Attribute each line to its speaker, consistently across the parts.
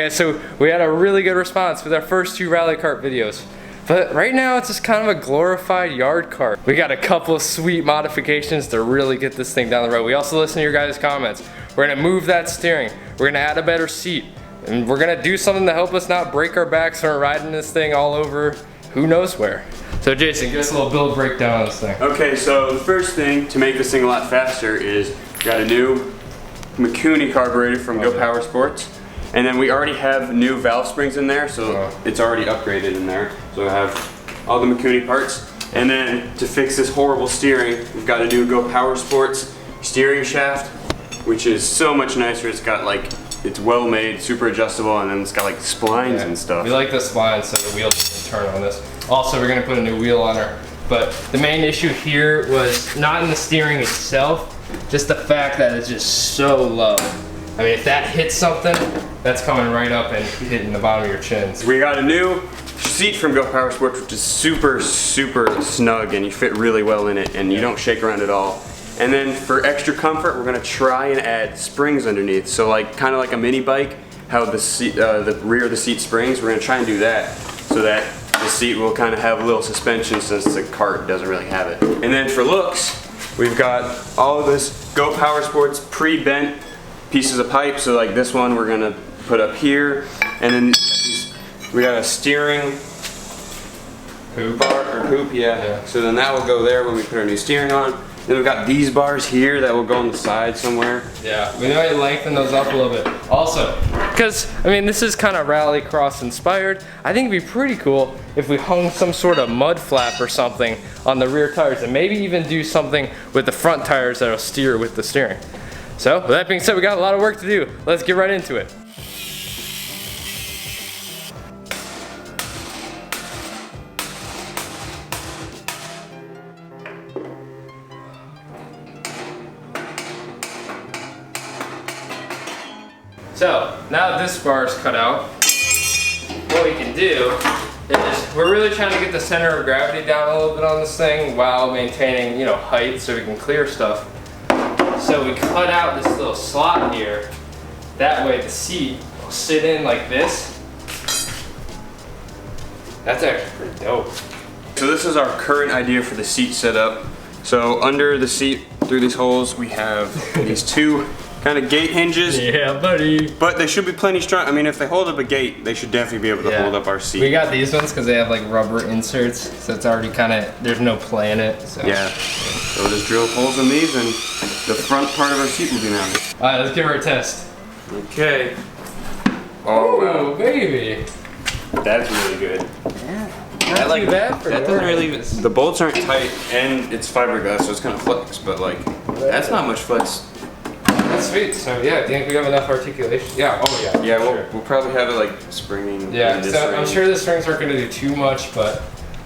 Speaker 1: guys, so we had a really good response with our first 2 rally kart videos. But right now it's just kind of a glorified yard kart. We got a couple of sweet modifications to really get this thing down the road. We also listened to your guys' comments. We're gonna move that steering. We're gonna add a better seat. And we're gonna do something to help us not break our backs when we're riding this thing all over who knows where. So Jason, give us a little build breakdown on this thing.
Speaker 2: Okay, so the first thing to make this thing a lot faster is we got a new Mikuni carburetor from Go Power Sports. And then we already have new valve springs in there, so it's already upgraded in there. So I have all the Mikuni parts. And then to fix this horrible steering, we've got a new Go Power Sports steering shaft, which is so much nicer. It's got like, it's well made, super adjustable, and then it's got like splines and stuff.
Speaker 1: We like the splines so the wheels can turn on this. Also, we're gonna put a new wheel on her. But the main issue here was not in the steering itself, just the fact that it's just so low. I mean, if that hits something, that's coming right up and hitting the bottom of your chins.
Speaker 2: We got a new seat from Go Power Sports, which is super, super snug, and you fit really well in it, and you don't shake around at all. And then for extra comfort, we're gonna try and add springs underneath. So like, kind of like a mini bike, how the seat, the rear of the seat springs, we're gonna try and do that, so that the seat will kind of have a little suspension since the kart doesn't really have it. And then for looks, we've got all of this Go Power Sports pre-bent pieces of pipe. So like this one we're gonna put up here, and then we got a steering
Speaker 1: Hoop.
Speaker 2: bar or hoop, yeah. So then that will go there when we put our new steering on. Then we've got these bars here that will go on the side somewhere.
Speaker 1: Yeah, we might lengthen those up a little bit. Also, because I mean this is kind of rallycross inspired, I think it'd be pretty cool if we hung some sort of mud flap or something on the rear tires, and maybe even do something with the front tires that'll steer with the steering. So, with that being said, we got a lot of work to do. Let's get right into it. So, now that this bar is cut out, what we can do is, we're really trying to get the center of gravity down a little bit on this thing while maintaining, you know, height so we can clear stuff. So we cut out this little slot here. That way the seat will sit in like this. That's actually pretty dope.
Speaker 2: So this is our current idea for the seat setup. So under the seat, through these holes, we have these 2 kind of gate hinges.
Speaker 1: Yeah, buddy.
Speaker 2: But they should be plenty strong. I mean, if they hold up a gate, they should definitely be able to hold up our seat.
Speaker 1: We got these ones because they have like rubber inserts, so it's already kind of, there's no play in it. So.
Speaker 2: Yeah. So we'll just drill holes in these and the front part of our seat will be mounted.
Speaker 1: All right, let's give her a test.
Speaker 2: Okay. Oh,
Speaker 1: wow. Baby.
Speaker 2: That's really good.
Speaker 1: Yeah. Not too bad for
Speaker 2: that doesn't really, the bolts aren't tight and it's fiberglass, so it's kind of flex, but like, that's not much flex.
Speaker 1: That's sweet. So yeah, do you think we have enough articulation? Yeah, oh yeah.
Speaker 2: Yeah, we'll probably have it like springing.
Speaker 1: Yeah, so I'm sure the springs aren't going to do too much, but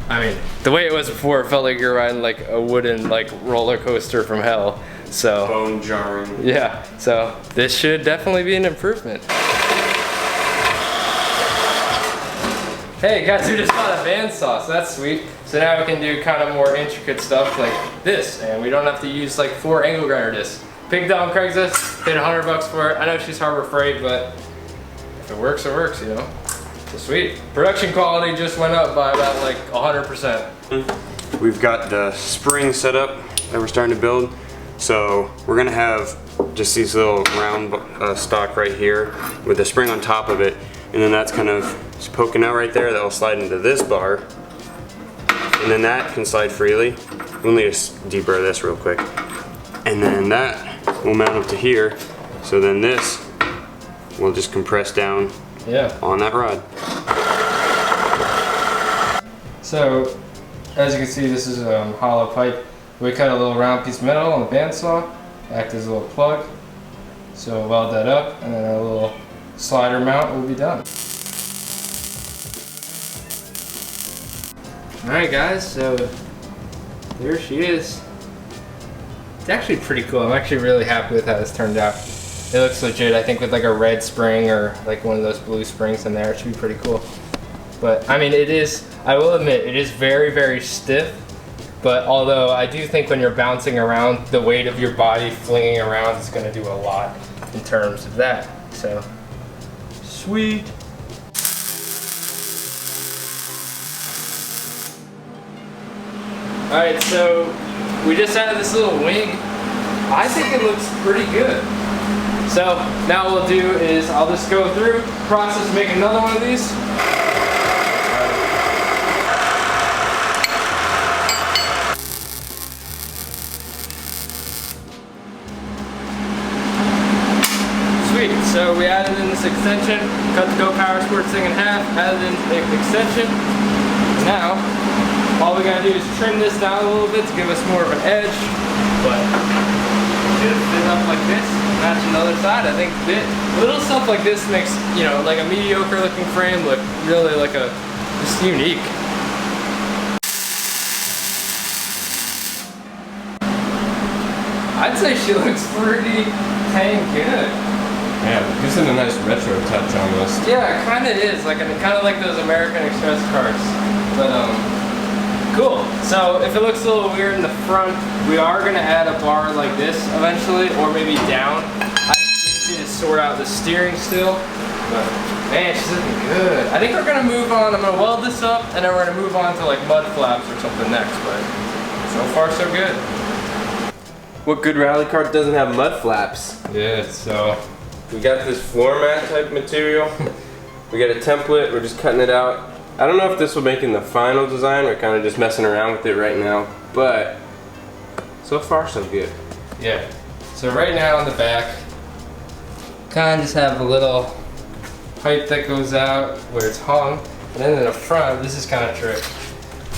Speaker 1: I mean, the way it was before, it felt like you're riding like a wooden like roller coaster from hell. So
Speaker 2: bone jarring.
Speaker 1: Yeah, so this should definitely be an improvement. Hey guys, we just bought a bandsaw, so that's sweet. So now we can do kind of more intricate stuff like this, and we don't have to use like 4 angle grinder discs. Picked it up on Craigslist, paid $100 for it. I know she's Harbor Freight, but if it works, you know. So sweet. Production quality just went up by about like 100%.
Speaker 2: We've got the spring set up that we're starting to build. So we're gonna have just these little round stock right here with the spring on top of it, and then that's kind of just poking out right there. That will slide into this bar, and then that can slide freely. We'll need to deburr this real quick, and then that will mount up to here. So then this will just compress down on that rod.
Speaker 1: So as you can see, this is a hollow pipe. We cut a little round piece of metal on the bandsaw, act as a little plug. So weld that up, and then a little slider mount will be done. Alright guys, so there she is. It's actually pretty cool. I'm actually really happy with how this turned out. It looks legit. I think with like a red spring or like one of those blue springs in there, it should be pretty cool. But I mean, it is, I will admit, it is very, very stiff. But although I do think when you're bouncing around, the weight of your body flinging around is going to do a lot in terms of that. So Sweet. Alright, so we just added this little wing. I think it looks pretty good. So now what we'll do is I'll just go through, process, make another one of these. Sweet, so we added in this extension, cut the Go Power Sports thing in half, added in the extension. Now, all we gotta do is trim this down a little bit to give us more of an edge, but just fit up like this, match another side. I think little stuff like this makes, you know, like a mediocre looking frame look really like just unique. I'd say she looks pretty dang good.
Speaker 3: Yeah, it gives it a nice retro touch almost.
Speaker 1: Yeah, it kind of is, like kind of like those American Express cars. But cool. So if it looks a little weird in the front, we are gonna add a bar like this eventually, or maybe down. I need to sort out the steering still. But man, she's looking good. I think we're gonna move on. I'm gonna weld this up, and then we're gonna move on to like mud flaps or something next. But so far so good.
Speaker 3: What good rally cart doesn't have mud flaps?
Speaker 1: Yeah. So
Speaker 3: We got this floor mat type material. We got a template, we're just cutting it out. I don't know if this will make in the final design, we're kind of just messing around with it right now, but so far so good.
Speaker 1: yeah. So right now on the back, kind of just have a little pipe that goes out where it's hung, and then in the front, this is kind of trick.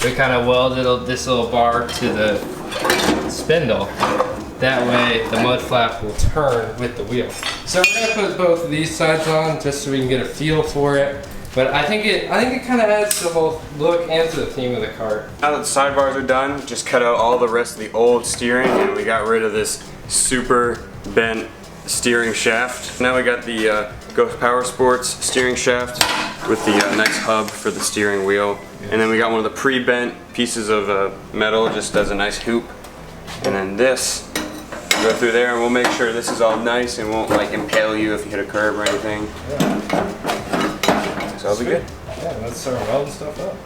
Speaker 1: We kind of welded this little bar to the spindle. That way the mud flap will turn with the wheel. So we're gonna put both of these sides on just so we can get a feel for it. But I think it kind of adds to the whole look and to the theme of the cart.
Speaker 2: Now that the sidebars are done, just cut out all the rest of the old steering, and we got rid of this super bent steering shaft. Now we got the Go Power Sports steering shaft with the nice hub for the steering wheel. And then we got one of the pre-bent pieces of metal just as a nice hoop. And then this, go through there and we'll make sure this is all nice and won't like impale you if you hit a curb or anything. So that'll be good.
Speaker 1: Yeah, let's start welding stuff up.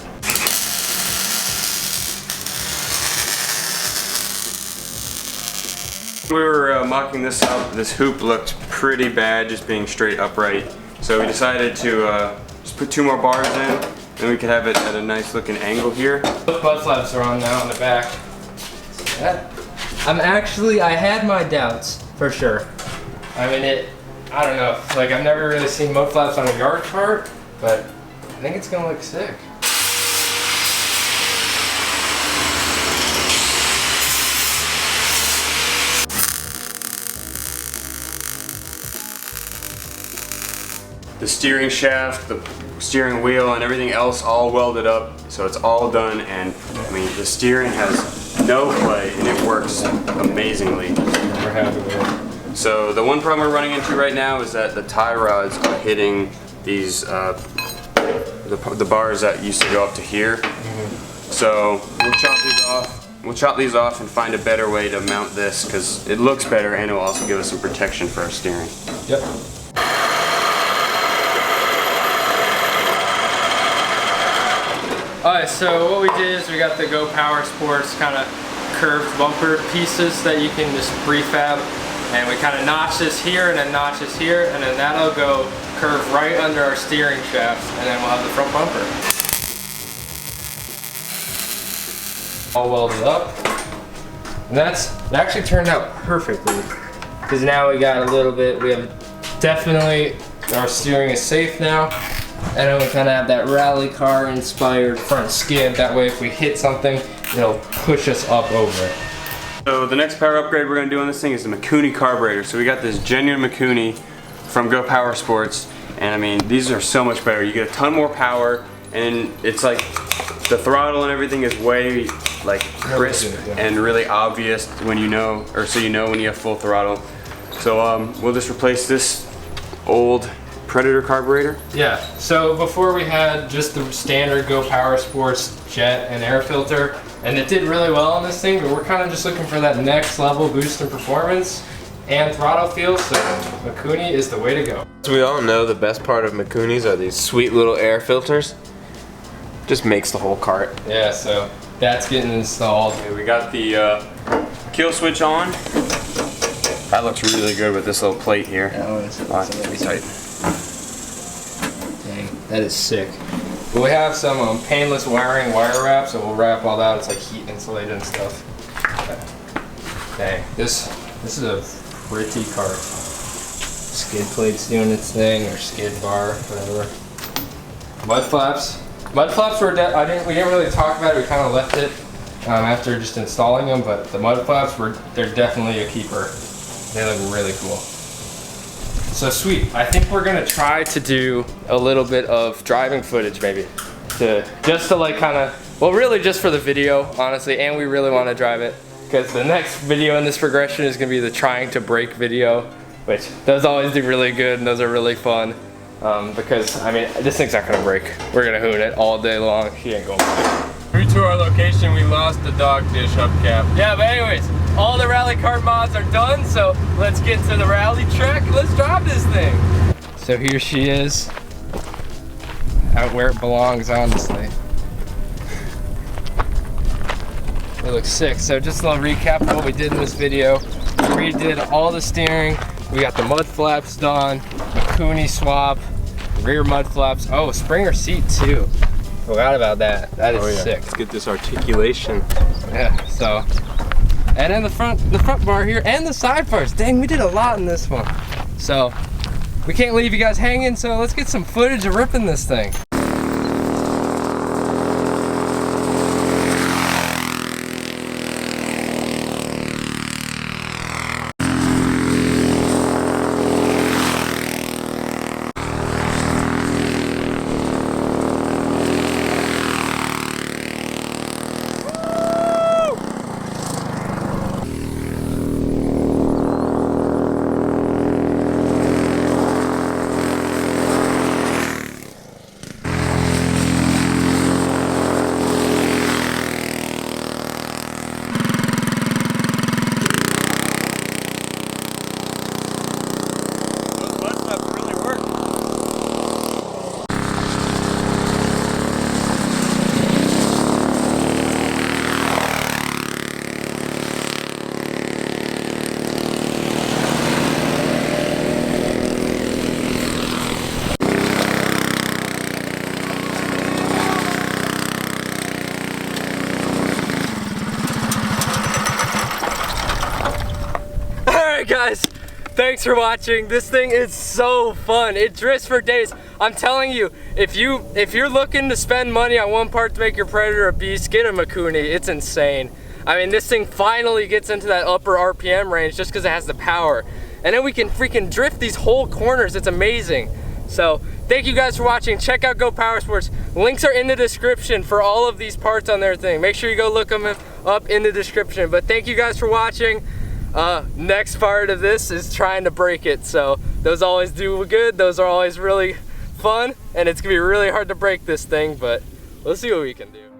Speaker 2: We were mocking this up. This hoop looked pretty bad just being straight upright. So we decided to just put 2 more bars in, and we could have it at a nice looking angle here.
Speaker 1: Both mud flaps are on now on the back. So that, I had my doubts, for sure. I mean, I don't know, like I've never really seen mud flaps on a yard cart, but I think it's gonna look sick.
Speaker 2: The steering shaft, the steering wheel, and everything else all welded up, so it's all done. And I mean, the steering has no play, and it works amazingly.
Speaker 1: We're happy with it.
Speaker 2: So the one problem we're running into right now is that the tie rods are hitting these the bars that used to go up to here. So we'll chop these off. We'll chop these off and find a better way to mount this because it looks better and it will also give us some protection for our steering.
Speaker 1: Yep. Alright, so what we did is we got the Go Power Sports kind of curved bumper pieces that you can just prefab, and we kind of notch this here and then notch this here, and then that'll go curve right under our steering shaft, and then we'll have the front bumper. All welded up, and it actually turned out perfectly, because now we got a little bit, we have definitely, our steering is safe now. And then we kind of have that rally car inspired front skid. That way if we hit something, it'll push us up over it.
Speaker 2: So the next power upgrade we're going to do on this thing is the Mikuni Carburetor. So we got this genuine Mikuni from Go Power Sports. And I mean, these are so much better. You get a ton more power, and it's like the throttle and everything is way like crisp and really obvious when you know, or so you know when you have full throttle. So we'll just replace this old Predator carburetor.
Speaker 1: Yeah, so before we had just the standard Go Power Sports jet and air filter, and it did really well on this thing, but we're kind of just looking for that next level boost in performance. and throttle feel, so Mikuni is the way to go.
Speaker 3: As we all know, the best part of Mikunis are these sweet little air filters. Just makes the whole cart.
Speaker 1: Yeah, so that's getting installed.
Speaker 2: Okay, we got the kill switch on. That looks really good with this little plate here.
Speaker 1: Oh, it's
Speaker 2: Pretty tight.
Speaker 1: Dang, that is sick. But we have some painless wiring wire wrap, so we'll wrap all that. It's like heat insulated and stuff. Dang, this is a pretty cart. Skid plate's doing its thing, or skid bar, whatever. Mud flaps. Mud flaps were we didn't really talk about it. We kind of left it after just installing them, but the mud flaps they're definitely a keeper. They look really cool. So sweet. I think we're gonna try to do a little bit of driving footage, maybe, just to like kind of, well, really just for the video, honestly, and we really want to drive it because the next video in this progression is gonna be the trying to brake video, which those always do really good and those are really fun. Because I mean, this thing's not gonna break. We're gonna hoon it all day long. She ain't going back.
Speaker 3: Through to our location, we lost the dog dish hubcap.
Speaker 1: Yeah, but anyways, all the rally cart mods are done, so let's get to the rally track and let's drive this thing. So here she is, out where it belongs, honestly. It looks sick. So just a little recap of what we did in this video. We redid all the steering. We got the mud flaps done, Mikuni swap, rear mud flaps. Oh, Springer seat too. Forgot about that. That is sick.
Speaker 3: Let's get this articulation.
Speaker 1: Yeah, so. And then the front bar here and the side bars. Dang, we did a lot in this one. So we can't leave you guys hanging, so let's get some footage of ripping this thing. Guys, thanks for watching. This thing is so fun. It drifts for days. I'm telling you, if you're looking to spend money on one part to make your Predator a beast, get a Mikuni. It's insane. I mean, this thing finally gets into that upper RPM range just because it has the power. And then we can freaking drift these whole corners. It's amazing. So thank you guys for watching. Check out Go Power Sports. Links are in the description for all of these parts on their thing. Make sure you go look them up in the description. But thank you guys for watching. Next part of this is trying to break it. So those always do good. Those are always really fun. And it's gonna be really hard to break this thing, but let's see what we can do.